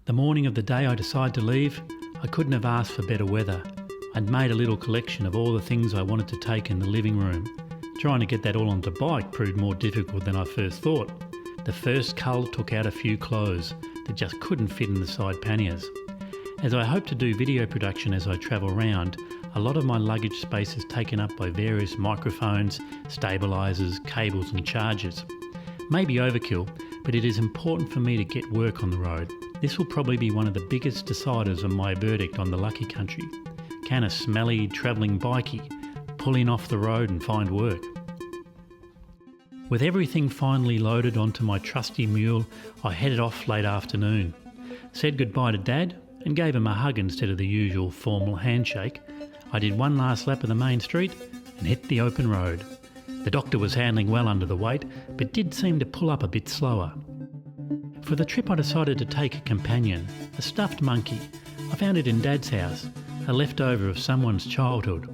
The morning of the day I decided to leave, I couldn't have asked for better weather. I'd made a little collection of all the things I wanted to take in the living room. Trying to get that all onto bike proved more difficult than I first thought. The first cull took out a few clothes that just couldn't fit in the side panniers. As I hope to do video production as I travel around, a lot of my luggage space is taken up by various microphones, stabilisers, cables and chargers. Maybe overkill, but it is important for me to get work on the road. This will probably be one of the biggest deciders of my verdict on the lucky country. Can a smelly, travelling bikie pull in off the road and find work? With everything finally loaded onto my trusty mule, I headed off late afternoon. Said goodbye to Dad and gave him a hug instead of the usual formal handshake. I did one last lap of the main street and hit the open road. The doctor was handling well under the weight, but did seem to pull up a bit slower. For the trip I decided to take a companion, a stuffed monkey. I found it in Dad's house, a leftover of someone's childhood.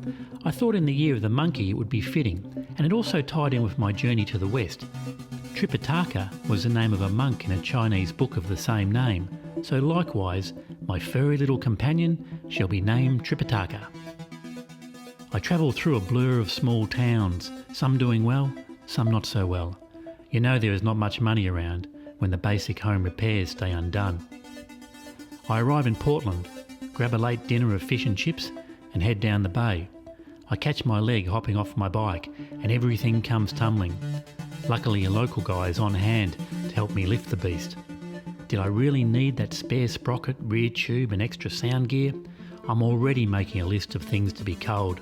I thought in the year of the monkey it would be fitting, and it also tied in with my journey to the west. Tripitaka was the name of a monk in a Chinese book of the same name, so likewise, my furry little companion shall be named Tripitaka. I travelled through a blur of small towns, some doing well, some not so well. You know there is not much money around when the basic home repairs stay undone. I arrive in Portland, grab a late dinner of fish and chips and head down the bay. I catch my leg hopping off my bike and everything comes tumbling. Luckily a local guy is on hand to help me lift the beast. Did I really need that spare sprocket, rear tube and extra sound gear? I'm already making a list of things to be culled.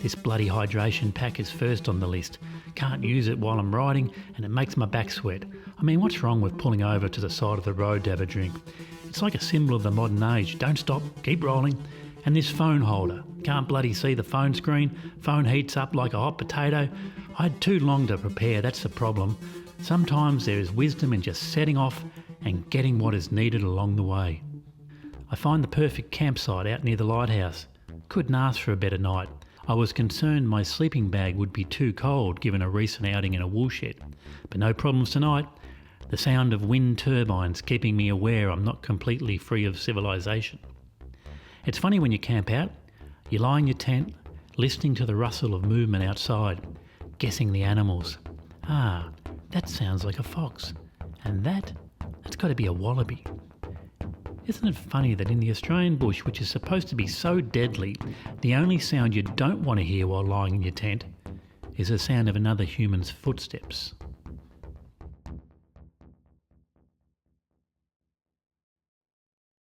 This bloody hydration pack is first on the list. Can't use it while I'm riding and it makes my back sweat. I mean, what's wrong with pulling over to the side of the road to have a drink? It's like a symbol of the modern age. Don't stop, keep rolling. And this phone holder. Can't bloody see the phone screen. Phone heats up like a hot potato. I had too long to prepare, that's the problem. Sometimes there is wisdom in just setting off and getting what is needed along the way. I find the perfect campsite out near the lighthouse. Couldn't ask for a better night. I was concerned my sleeping bag would be too cold given a recent outing in a woolshed. But no problems tonight. The sound of wind turbines keeping me aware I'm not completely free of civilization. It's funny when you camp out, you lie in your tent, listening to the rustle of movement outside, guessing the animals. Ah, that sounds like a fox. And that's got to be a wallaby. Isn't it funny that in the Australian bush, which is supposed to be so deadly, the only sound you don't want to hear while lying in your tent is the sound of another human's footsteps?